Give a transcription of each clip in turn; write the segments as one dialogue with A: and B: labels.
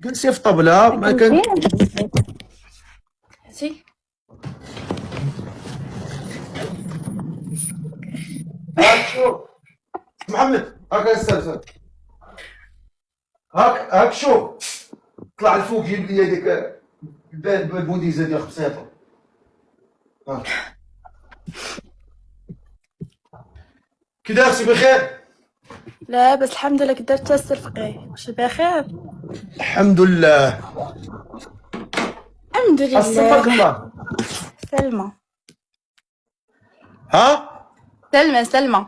A: جلسي في طبلة ما كان.
B: هاتي
A: هاك شوف محمد، هاك استاذ، هاك شوف طلع لفوق جيب لي هذيك البوديزه ديال خبسيطه. كي داير سي بخير؟
B: لاباس الحمد لله. كي درت السي الفقيه؟ واش بخير؟
A: الحمد لله.
B: الحمد لله.
A: أصبك الله.
B: سلمى
A: ها؟
B: سلمى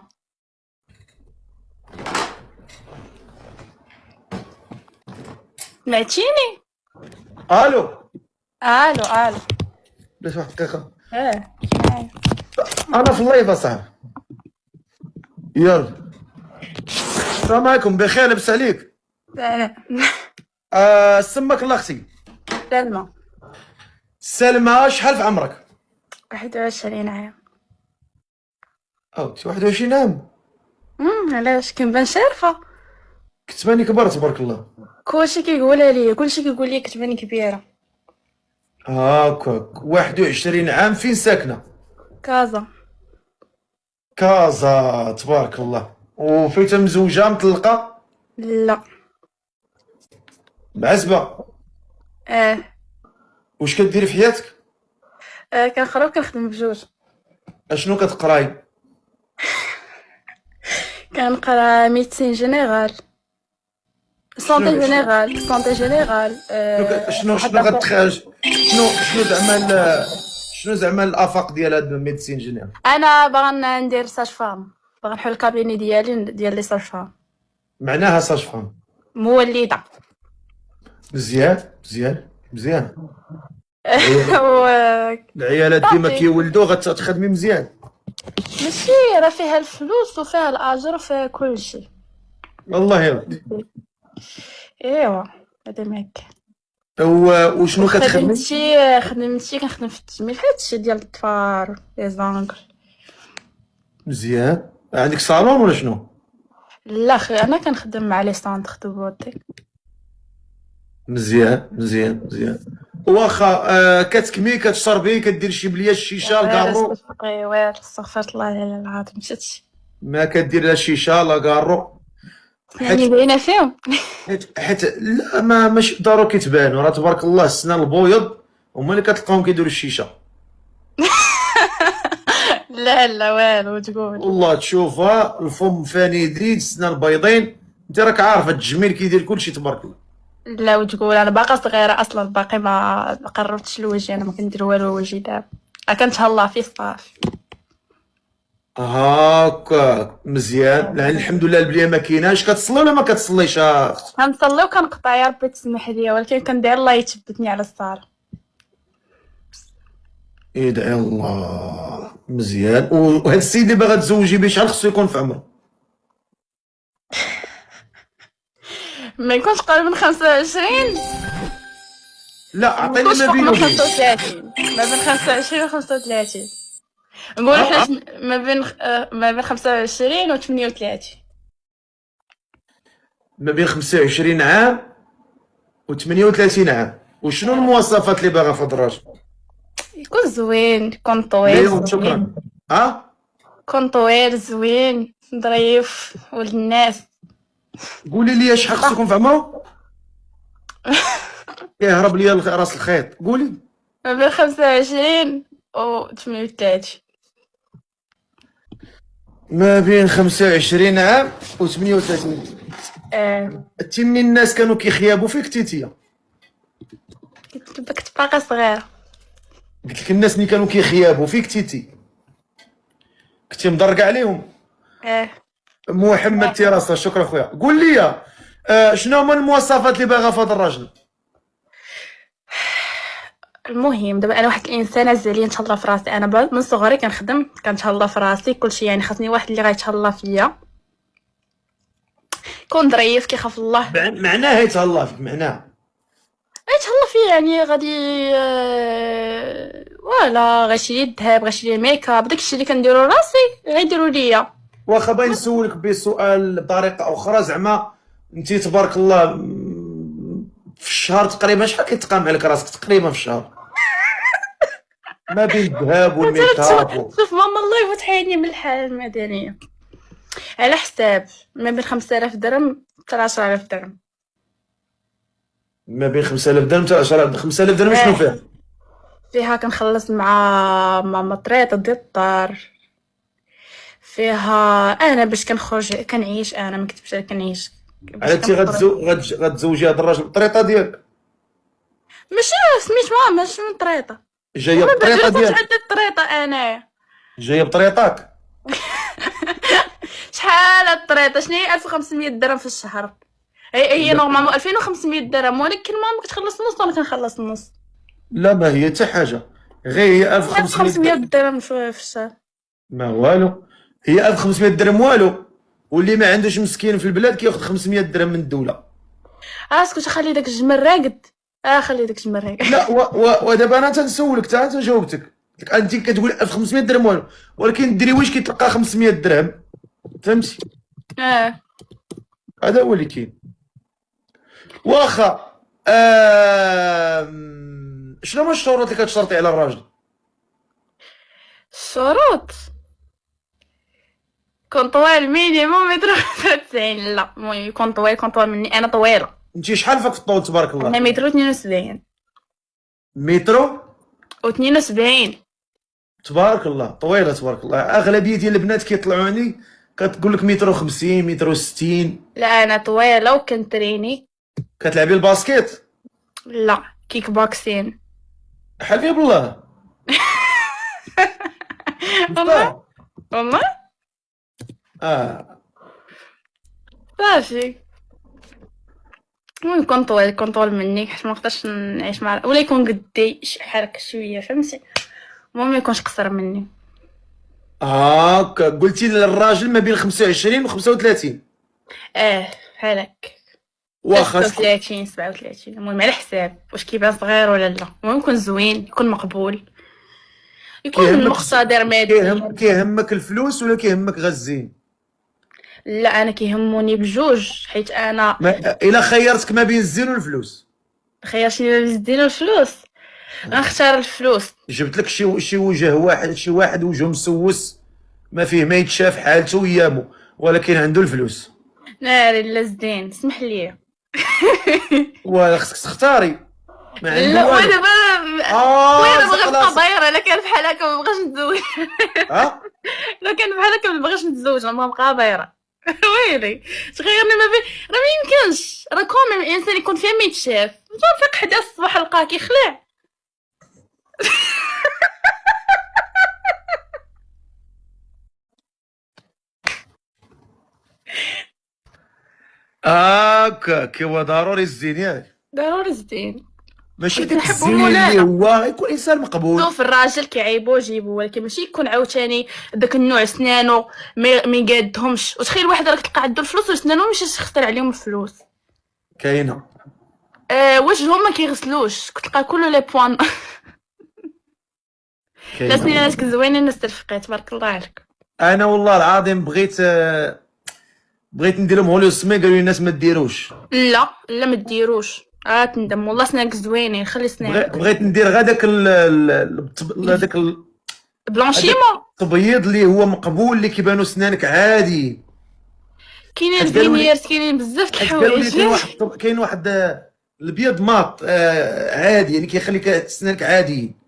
B: سمعتيني؟
A: الو
B: الو
A: بلاش واحد دقيقه.
B: معايا.
A: انا في اللايف اصاحبي. يلا السلام عليكم. بخير لاباس عليك؟ سمك الله اختي.
B: سلمى
A: سلمى. شحال في عمرك؟
B: 21 عام.
A: او 21 عام.
B: علاش كنبان شارفه؟
A: كتباني كبر تبارك الله.
B: كلشي كيقولها ليا، كلشي كيقول لي كتباني كبيره.
A: هاكاك 21 عام. فين ساكنه؟
B: كازا.
A: كازا تبارك الله. وفين مزوجه مطلقه؟
B: لا.
A: معزبه؟ واش كديري في حياتك؟
B: كنقرا وكنخدم بجوج.
A: اشنو كتقراي؟
B: كنقرا ميديسين جينيرال، سونتي جينيرال.
A: شنو زعما الافاق ديال هاد الميديسين جينيرال؟
B: انا باغا ندير ساج فام، باغا نحل الكابيني ديالي ديال لي ساج فام.
A: معناها ساج فام.
B: مولده.
A: مزيان.
B: و-
A: العيالات ديما كيولدوا غتخدمي مزيان.
B: ماشي راه فيها الفلوس وفيها الاجر وفيها كلشي.
A: والله يا ودي.
B: ايوا هذا ما كان.
A: وشنو كتخدمي؟
B: خدمتي كنخدم في التجميل، هادشي ديال الظفار لي زانغل.
A: مزيان. عندك صالون ولا شنو؟
B: لا انا كنخدم مع لي سانتر دو بوتي.
A: مزيان. واخا كتكمي كتشربي كدير شي بليه الشيشه الكارو؟
B: وير استغفر الله العظيم شتي.
A: ما كدير لا الشيشه لا كارو؟
B: يعني باينه فيهم.
A: حيت لا ماشي ضروري كيتبانوا، راه تبارك الله السنان البيض هما اللي كتلقاهم كيديروا الشيشه.
B: لا والو تقول.
A: والله تشوفها الفم فانيدي السنان البيضين، انت راك عارفه التجميل كيدير كلشي تبارك الله.
B: لا وتقول انا باقا صغيره اصلا، باقي ما قربتش لوجهي، انا ما كندير والو لوجهي دابا، كنتهلا فيه صافي.
A: هاكا مزيان. لا الحمد لله البليه ما كايناش. كتصلي ولا ما كتصليش اختي؟
B: كنصلي وكنقطع يا ربي تسمح لي، ولكن كندير الله يثبتني على الصالة.
A: ادعي الله. مزيان. وهاد السيد اللي باغا تزوجي به شحال خصو يكون في عمره؟
B: ما يكونش قريب من 25.
A: لا عطيني
B: ما
A: ما بينه
B: بين
A: وبين
B: 35، ما بين 25 و 35. نقول حنا ما بين 25 و 38.
A: ما بين 25 عام و 38 عام. وشنو المواصفات اللي باغا في هاد الراجل؟
B: يكون زوين، يكون طويل
A: اليوم
B: زوين.
A: شكرا.
B: يكون طويل زوين ظريف ولد الناس.
A: قولي لي شحال خصو يكون في عمره؟ يهرب لي راس الخيط. قولي.
B: ما بين 25 و 38.
A: ما بين 25 عام و 38. انت من الناس كانوا كيخيابوا فيك تيتيا؟
B: كنت باقا صغيره.
A: قلت لك الناس اللي كانوا كيخيابوا فيك تيتي كنتي مدرقه عليهم. محمد تيراسه. شكرا خويا. قول لي شنو هما المواصفات اللي باغا في هذا الراجل؟
B: المهم دابا انا واحد الانسانه زاليه نتهلا في راسي، انا من صغري كنخدم كنتهلا في راسي كلشي، يعني خاصني واحد اللي غيتهلا فيا، يكون ظريف كيخاف الله.
A: معناه يتهلا فيك؟ معناه
B: يتهلا فيا يعني غادي فوالا غيشري الذهب، غيشري الميكاب، داكشي اللي كنديرو راسي غيديروا ليا.
A: واخا باغي نسولك بسؤال بطريقه اخرى، زعما انت تبارك الله في الشهر تقريبا شحال كيتقام عليك راسك تقريبا في الشهر؟ ما بين الذهاب والميك اب
B: شوف ماما الله يفتحيني من الحالة المدنية على حساب ما بين 5000 درهم حتى 10000 درهم.
A: ما بين 5000 درهم حتى 10000. 5000 درهم شنو فيها؟
B: فيها كنخلص مع ماما طريطة ديال الدار، فيها انا باش كنخرج كنعيش، انا ما كنتبش كنعيش باش
A: انت غتزوجي هذا الراجل بالطريقه ديالك،
B: ماشي سميت ماما ماشي من طريطة،
A: جايه بالطريقه ديالك،
B: عندي الطريطة انا
A: جايه بطريقتك.
B: شحال الطريطة؟ شنو هي 1500 درهم في الشهر؟ هي نورمالمون 2500 درهم، ولكن ماما كتخلص نص وانا كنخلص نص.
A: لا ما هي حتى حاجه، غير هي 1500
B: درهم في الشهر
A: ما والو، هي 1500 درهم والو، واللي ما عندوش مسكين في البلاد كياخذ 500 درهم من الدوله.
B: اسكت خلي داك الجمل راقد، خلي داك الجمل راقد.
A: لا ودابا انا تنسولك حتى جاوبتك، انت كتقول 1500 درهم والو، ولكن الدريويش كيتلقى 500 درهم، فهمتي؟ هذا هو اللي كاين. واخا شنو هما الشروط اللي كتشرطي على الراجل؟
B: الشروط كون طويل مينيموم متر 90. لا المهم يكون طويل مني، انا طويله.
A: انت شحال فيك في الطول تبارك الله؟
B: انا متر 72.
A: متر
B: و72
A: تبارك الله، طويله تبارك الله. اغلبيه ديال البنات كيطلعوني كتقول لك متر و50 متر و60.
B: لا انا طويله وكنتريني.
A: كتلعبي الباسكيت؟
B: لا كيك بوكسين.
A: حلفي بالله.
B: والله صافي. المهم يكون طويل مني حيت ما نقدرش نعيش مع، ولا يكون قدي شحال هكا شويه فهمتي، المهم ما يكونش قصر مني.
A: قلتي للراجل ما بين 25 و 35.
B: بحال هكا.
A: واخا
B: 36 37 المهم على حساب واش كيبان صغير ولا لا، المهم يكون زوين يكون مقبول يكون مقتدر ماديا.
A: كيهمك الفلوس ولا كيهمك غزين؟
B: لا انا كيهموني بجوج، حيت انا
A: الا خيرتك ما بين الزين والفلوس،
B: خيرتني ما بين الزين والفلوس غنختار الفلوس.
A: جبت لك شي وجه واحد، شي واحد وجهه مسوس ما فيه ما يتشاف حالته ويامو، ولكن عنده الفلوس.
B: ناري لا زين اسمح لي.
A: خصك تختاري ما عنده
B: لا
A: والو.
B: وانا بغيت نبقى بايره، الا كان بحال هكا ما بغاش نتزوج. لو كان بحال هكا ما بغاش نتزوج نبقى بايره. ويلي تغيرني ما بين، راه ما يمكنش، راه كوميم الانسان يكون فيه ما يتشاف. نفيق حدا الصباح نلقاه كيخلع.
A: هاكاك هو ضروري الزين ياك؟
B: ضروري الزين،
A: ماشي داك الزين اللي هو يكون انسان مقبول.
B: شوف الراجل كيعيبو جيبو، ولكن ماشي يكون عاوتاني داك النوع سنانو ما يقادهمش. وتخيل واحد راك تلقى عنده الفلوس وسنانو ماشي تختار عليهم الفلوس.
A: كاينه
B: وجههم ما كيغسلوش، كتلقى كله لي بوان. لا سناناتك زوينين الناس ترفقي تبارك الله عليك.
A: انا والله العظيم بغيت نديرهم هوليو السمي، قالوا لي الناس ما ديروش.
B: لا ما ديروش، تندم والله. سنانك زوينين، خلي سنانك.
A: بغيت ندير غير داك هذاك
B: بلانشيمون،
A: التبييض اللي هو مقبول، اللي كيبانوا سنانك عادي.
B: كاينين الفينيرز، كاينين بزاف د الحوايج.
A: كاين واحد البيض ماط عادي، يعني كيخليك سنانك عاديين.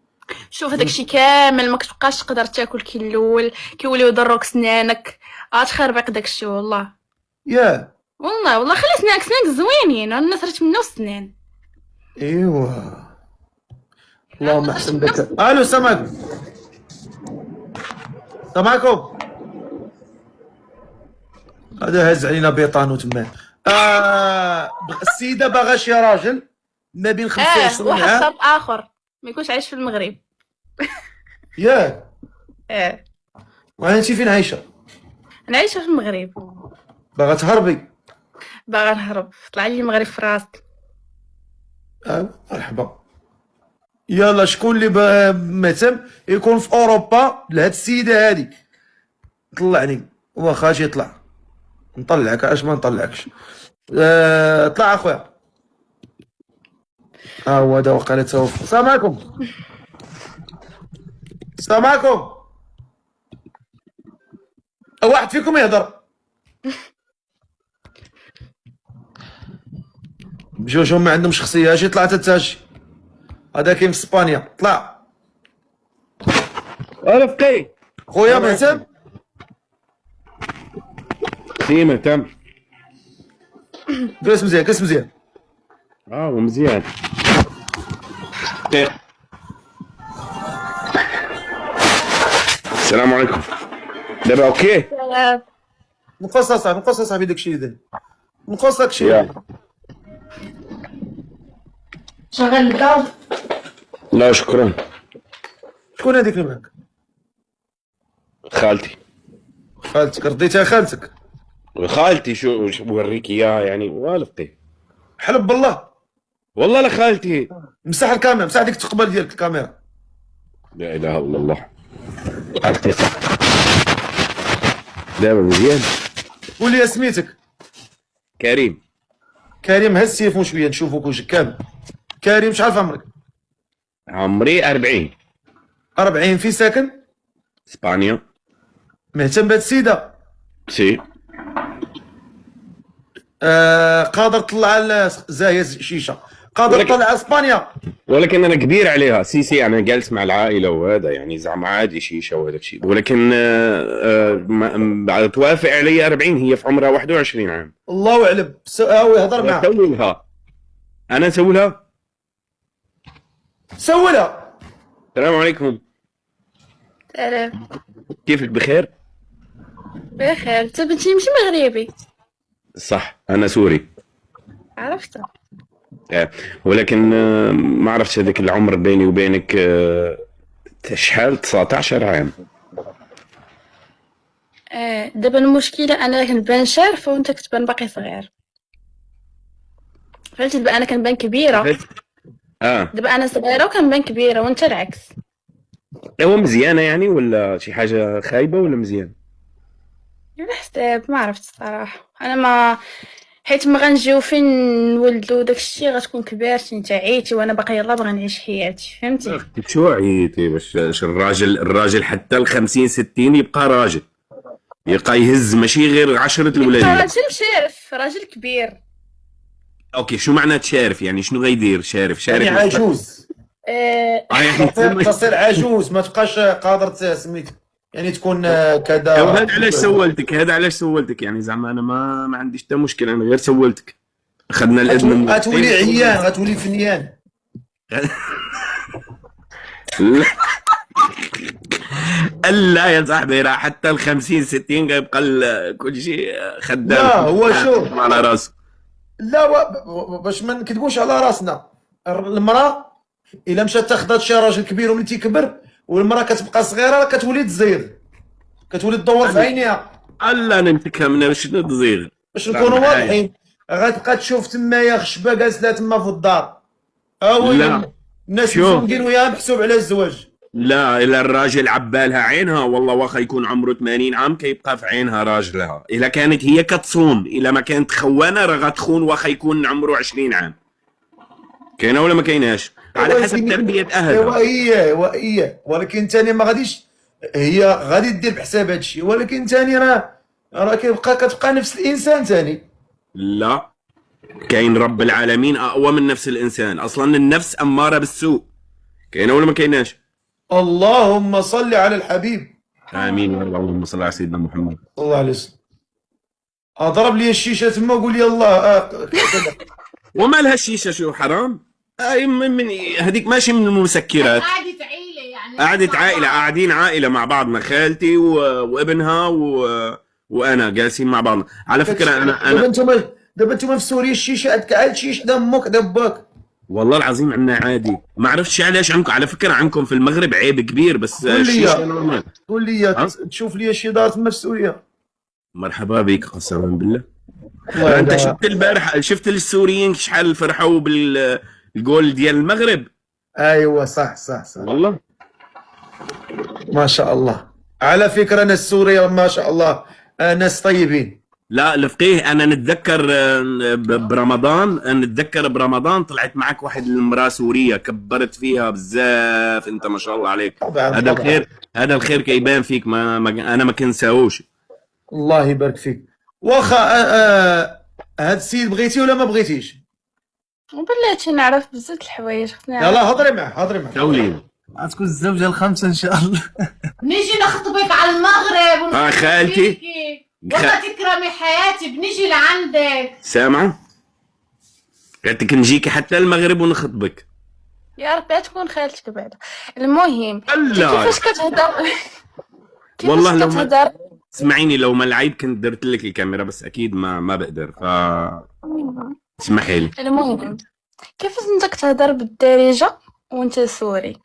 B: شوف هذاك الشيء كامل ما كتبقاش تقدر تاكل كي الاول، كيوليو يضروك سنانك، تخربق داك الشيء والله. والله خلي سنانك زوينين، الناس راه تمناو السنان.
A: ايوا اللهم احسن داك. الو السلام عليكم. هذا هز علينا بيطانو تما. السيده باغا شي راجل ما بين 25
B: واحد شرط اخر، ما يكونش عايش في المغرب.
A: ياك؟ وانتي فين عايشه؟
B: انا عايشه في المغرب.
A: باغا تهربي؟
B: باغا نهرب، طلع لي المغرب في راسي.
A: مرحبا. يلا شكون اللي مهتم يكون في اوروبا لهاد السيده هادي؟ طلعني، واخا اجي طلع نطلعك، اش ما نطلعكش. طلع اخويا. هو هذا وقال توفى. السلام عليكم. السلام عليكم. واحد فيكم يهضر. بجوجهم ما عندهم شخصيه. اجي طلع تتاجي. هذا كاين في اسبانيا. طلع
C: رفقي
A: خويا مهتم.
C: سي مهتم.
A: جلس مزيان جلس مزيان.
C: مزيان. السلام عليكم. دابا اوكي.
A: نقص اصاحبي نقص اصاحبي داكشي اللي داير. نقص داكشي.
B: شغل الضوء.
C: لا شكرا.
A: شكون هذيك اللي معاك؟
C: خالتي.
A: خالتك رديتها خالتك.
C: خالتي شو بوريك اياها يعني والفقي.
A: حلف بالله.
C: والله لا خالتي.
A: مسح الكاميرا مسح ديك التقبل ديالك الكاميرا.
C: لا اله الا الله. خالتي دابا مزيان.
A: قول لي سميتك.
C: كريم.
A: كريم هز التليفون شويه نشوفوك وجهك كامل. كريم شحال في عمرك؟
C: عمري 40.
A: 40. في ساكن؟
C: اسبانيا.
A: مهتم بهاد السيده؟
C: سي.
A: قادر تطلع على زاهيه شيشه. قادر تطلع على اسبانيا.
C: ولكن انا كبير عليها. سي انا جالس مع العائله وهذا يعني زعما عادي شيشه وهذا الشيء. ولكن بعد توافق علي 40. هي في عمرها 21 عام.
A: الله اعلم. هاو يهضر معاه.
C: سوي لها. انا نسوي لها.
A: سولها.
C: السلام عليكم.
B: سلام.
C: كيفك بخير؟
B: بخير. انت بنتي مش مغربي.
C: صح انا سوري.
B: عرفت.
C: ولكن ما عرفتش هذاك العمر بيني وبينك شحال 19 عام.
B: دابا المشكله انا كنبان شارفه وانت كتبان باقي صغير. فهمتي دابا انا كنبان كبيره. دابا انا صغيره وكنبان كبيره وانت العكس.
C: هو مزيانه يعني ولا شي حاجه خايبه ولا مزيان؟
B: على حساب ما عرفت الصراحه. انا ما حيت ما غنجيو فين نولدو داكشي غتكون كبرتي انت عيتي وانا باقي يلاه باغا نعيش حياتي. فهمتي؟
C: شو عيتي باش الراجل حتى ال 50 60 يبقى راجل. يبقى يهز ماشي غير 10 الولاد.
B: راجل مشارف راجل كبير.
C: اوكي شو معنات شارف يعني شنو غيدير شارف
A: يعني عجوز.
C: يعني
A: تصير عجوز ما تبقاش قادر سميت يعني تكون كذا.
C: هذا علاش سولتك يعني زعما انا ما عنديش حتى مشكل. انا غير سولتك. اخذنا الاذن.
A: غتولي عيان غتولي فنيان.
C: لا يا صاحبي راه حتى ال 50 60 غيبقى كل شيء خدام.
A: لا هو شوف
C: على راسه.
A: لا باش ما نكذبوش على راسنا. المراه الا مشات تاخذ شي راجل كبير وملي تيكبر والمراه كتبقى صغيره كتولي تزيغ. كتولي تدور في عينيها.
C: الا نمسكها من شنو تزيغ.
A: باش نكونوا واضحين غتبقى تشوف تمايا خشبه جالسه تما في الدار. الناس مديروا وياها محسوب على الزواج.
C: لا الا الراجل عبالها عينها والله واخا يكون عمره 80 عام كيبقى في عينها راجلها. الا كانت هي كتصوم الا ما كانت خوانه راه غتخون واخا يكون عمره 20 عام. كاينه ولا ما كايناش؟ على حسب تربيه اهلها.
A: هي ولكن ثاني ما غاديش هي غادي دير بحساب هذا الشيء. ولكن ثاني راه كتبقى نفس الانسان ثاني.
C: لا كاين رب العالمين اقوى من نفس الانسان. اصلا النفس اماره بالسوء. كاينه ولا ما كايناش؟
A: اللهم صل على الحبيب.
C: امين. اللهم صل على سيدنا محمد
A: صلى الله عليه وسلم. اضرب لي الشيشه تما وقول لي الله.
C: وما لها الشيشه شو حرام؟ من هذيك ماشي من المسكرات.
B: قعدة عيلة يعني.
C: قعدة عائله قاعدين عائله مع بعضنا. خالتي وابنها وانا جالسين مع بعضنا. على فكره انا
A: دابا انتم في سوريا الشيشه عاد شيش حدا امك حدا باك.
C: والله العظيم عندنا عادي. ما عرفتش علاش عندكم. على فكره عندكم في المغرب عيب كبير بس الشيشه نورمال.
A: قول لي تشوف لي شي دار تما في سوريا.
C: مرحبا بك قسما بالله. انت شفت البارح شفت السوريين شحال فرحوا بالجول ديال المغرب.
A: ايوه صح
C: والله
A: ما شاء الله. على فكره ناس سوريا ما شاء الله ناس طيبين.
C: لا الفقيه انا نتذكر برمضان طلعت معك واحد المراه سوريه كبرت فيها بزاف، انت ما شاء الله عليك.
A: طبعا
C: هذا
A: طبعا.
C: الخير، هذا الخير كيبان فيك، انا ما كنساهوش.
A: الله يبارك فيك. واخا هاد السيد بغيتي ولا ما بغيتيش؟
B: بلاتي نعرف بزاف الحوايج خصني نعرف.
A: يلا هضري معاه هضري معاه.
C: تولي
D: غتكون الزوجة الخامسة إن شاء الله.
E: بنيجي نخطبك على المغرب
C: خالتي.
E: فيكي. والله تكرمي حياتي، بنيجي لعندك.
C: سامعه؟ قالت لك نجيك حتى المغرب ونخطبك.
B: يا ربي تكون خالتك بعدا. المهم
C: لا
B: كيفاش كتهضر
C: والله
B: كيفاش
C: لو ما
B: كتهضر
C: اسمعيني، لو ما العيب كنت درت لك الكاميرا، بس اكيد ما بقدر، ف اسمحي لي.
B: المهم كيفاش انت كتهضر بالدارجه وانت سوري؟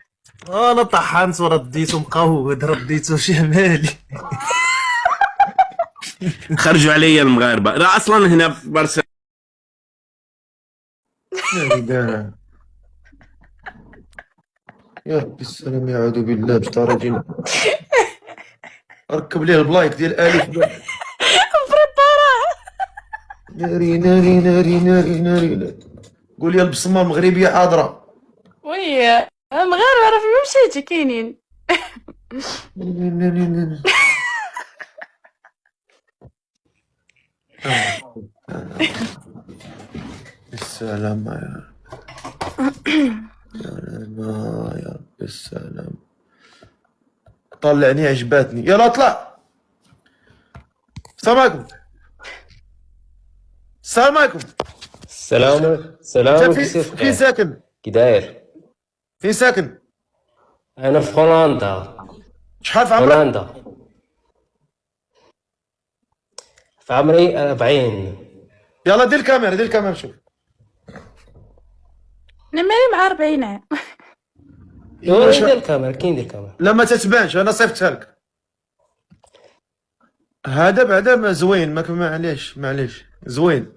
D: أنا طحنت ورديت ومقود، رديت شمالي.
C: خرجوا علي المغاربه، لا اصلا هنا في برشلونه
A: يا ربي السلام، يعوذ بالله باش راجل ركب ليه البلايك ديال الف ناري ناري ناري ناري ناري. قول لي البصمه المغربيه حاضره.
B: وي المغاربه راه فين مشيتي كاينين.
A: السلام يا يا رب السلام. طلعني عجباتني. يلا اطلع. السلام عليكم. السلام عليكم.
F: السلام
A: فين ساكن؟
F: كي داير؟
A: فين ساكن؟
F: انا في هولندا.
A: شحال في عمرك؟
F: هولندا في عمري 40.
A: يلا دير الكاميرا دير الكاميرا شوف.
B: انا مالي مع 40 عام.
F: وين دير الكاميرا؟ كاين دير الكاميرا؟
A: لا ما تتبانش، انا صيفطها لك. هذا بعدا زوين، معليش معليش زوين.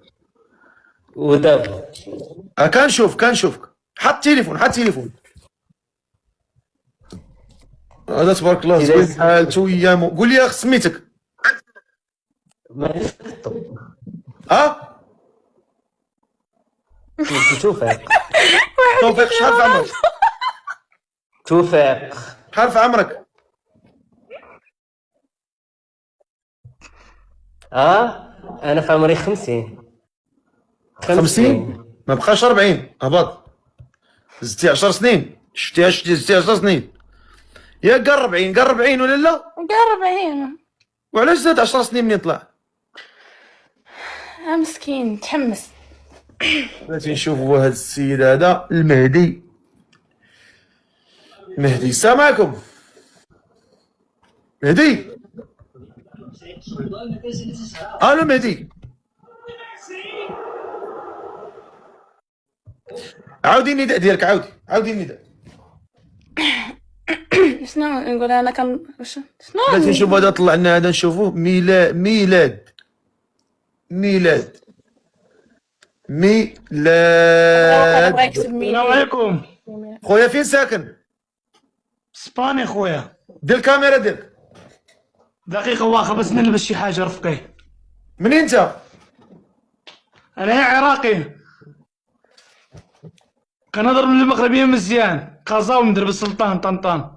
F: ودابا
A: كنشوفك. حط تليفون حط تليفون. هذا تبارك الله زوين حالته ايامو. قول لي سميتك.
F: مانيش كنطب. توفيق.
A: توفيق شحال في عمرك؟
F: توفيق
A: شحال في عمرك؟
F: انا في عمري 50.
A: 50 ما بقاش 40. هبط زدتي 10 سنين. شفتيها زدتي 10 سنين. يا قرب 40 ولا لا؟
B: قرب 40.
A: وعلاش زاد 10 سنين منين طلع؟
B: مسكين تحمس.
A: بغيتي نشوفوا هذا السيد هذا المهدي. السلام عليكم. مهدي. الو مهدي. عاودي النداء ديالك. عاودي النداء.
B: شنو نقول انا شنو
A: بغيتي نشوف هذا طلع لنا هذا نشوفوه. ميلاد
D: السلام عليكم
A: خويا. فين ساكن؟
D: اسباني خويا.
A: دير الكاميرا ديالك.
D: دقيقة واخا بس نلبس شي حاجة رفقي.
A: منين انت؟
D: انا عراقي كنهضر من المغربية مزيان. قازا ومدرب السلطان طنطان.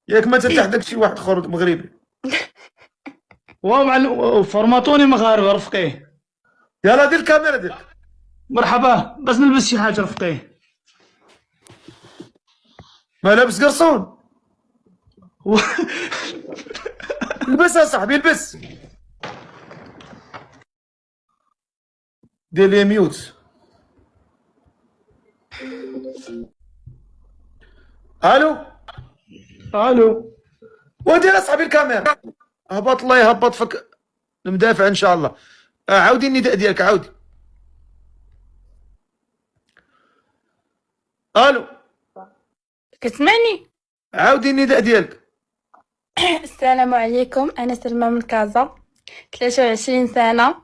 A: ياك ما ترتاح داك شي واحد اخر مغربي.
D: وفرماتوني مغاربة رفقي.
A: يلا دير الكاميرا ديالك.
D: مرحبا بس نلبس شي حاجة رفقي.
A: ما لابس قرصون. البس يا صاحبي البس. دير لي ميوت. الو ودير اصاحبي الكاميرا. هبط الله يهبط فيك المدافع ان شاء الله. عاودي النداء ديالك. عاودي. الو
B: كتسمعني؟
A: عاودي النداء ديالك.
B: السلام عليكم، انا سلمى من كازا، 23 سنه،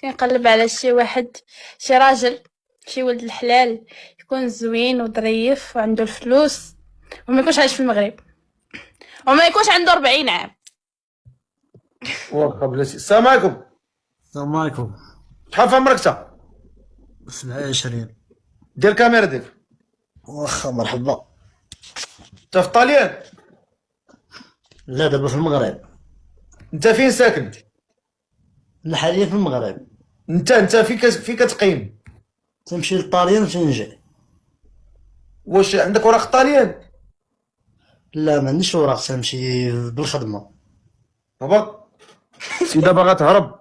B: كنقلب على شي واحد، شي راجل، شي ولد الحلال، يكون زوين وظريف وعنده الفلوس وما يكونش عايش في المغرب وما يكونش عنده 40 عام.
A: واخا بلاتي. السلام عليكم.
D: السلام عليكم.
A: شحال في عمرك انت؟
D: 27.
A: دير الكاميرا ديالك.
D: واخا مرحبا.
A: انت في طاليان؟
D: لا دابا في المغرب.
A: انت فين ساكن؟
D: لا حاليا في المغرب.
A: انت فين كتقيم؟
D: تنمشي للطاليان وتنجي.
A: واش عندك اوراق طاليان؟
D: لا ما عنديش اوراق، تنمشي بالخدمه.
A: هبط. سيدة باغا تهرب.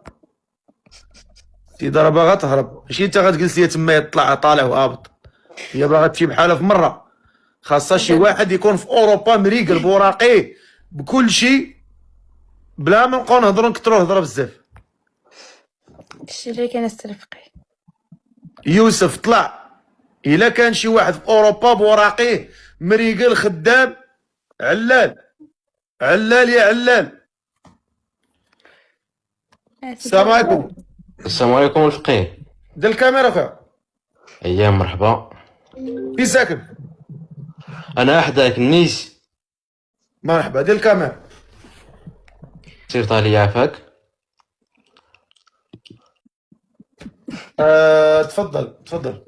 A: سيدة راه باغا تهرب، ماشي انت غتجلس ليا تما يطلع طالع وهابط. هي باغا تمشي بحالها في مره. خاصها شي واحد يكون في اوروبا مريقل بوراقيه بكل شيء، بلا ما نبقاو نهضروا نكثروا الهضره بزاف.
B: الشيء اللي كان استرفقي.
A: يوسف طلع. الا كان شي واحد في اوروبا بوراقيه مريقل خدام علال. علال يا علال. السلام عليكم.
G: السلام عليكم الفقيه.
A: دير الكاميرا خويا.
G: ايام مرحبا.
A: فين ساكن؟
G: انا حداك النيس.
A: مرحبا. دير الكاميرا.
G: سير طالي عافاك.
A: تفضل تفضل.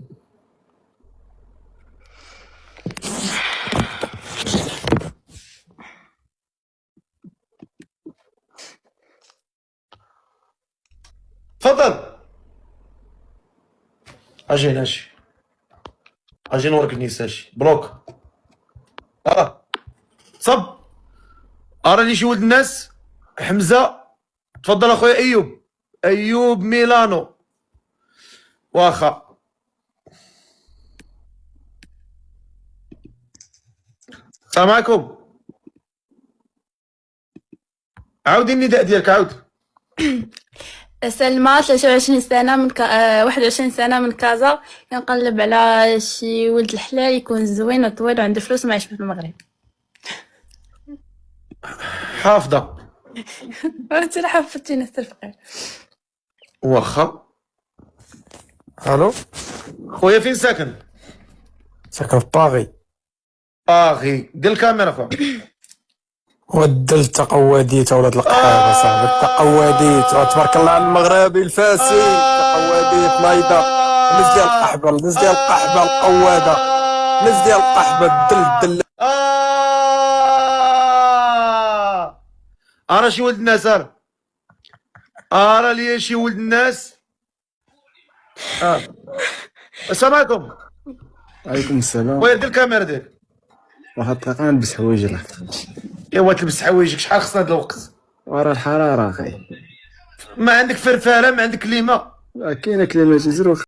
A: تفضل. اجي نوريك النيساش بلوك. صب. اراني شي ولد الناس. حمزه. تفضل اخويا ايوب ميلانو. واخا. السلام عليكم. عاودي النداء ديالك عاود.
B: سلمى 23 سنة من 21 سنة من كازا، كنقلب على شي ولد الحلال يكون زوين وطويل وعنده فلوس وما يعيش في المغرب.
A: حافظة.
B: انت راه حفظتيني استرفقي.
A: واخا. الو خويا فين ساكن؟
H: ساكن في باغي.
A: باغي. دير الكاميرا خويا.
H: ود التقواديت ولاد القحاب صاحبي. التقواديت تبارك الله على المغربي الفاسي. التقواديت نايضه. نز ديال القحبه نز ديال القحبه القواده نز ديال القحبه الدل.
A: ارا شي ولد الناس. ارا ليا شي ولد الناس. السلام عليكم.
H: عليكم السلام.
A: خويا دير الكاميرا ديالك.
H: واحد الدقيقه نلبس حوايجي لحظه.
A: ايوا تلبس حوايجك. شحال خصنا هذا الوقت؟
H: ورا الحراره اخي.
A: ما عندك فرفاره ما عندك كليمه؟
H: كاينه كلمه تزرو.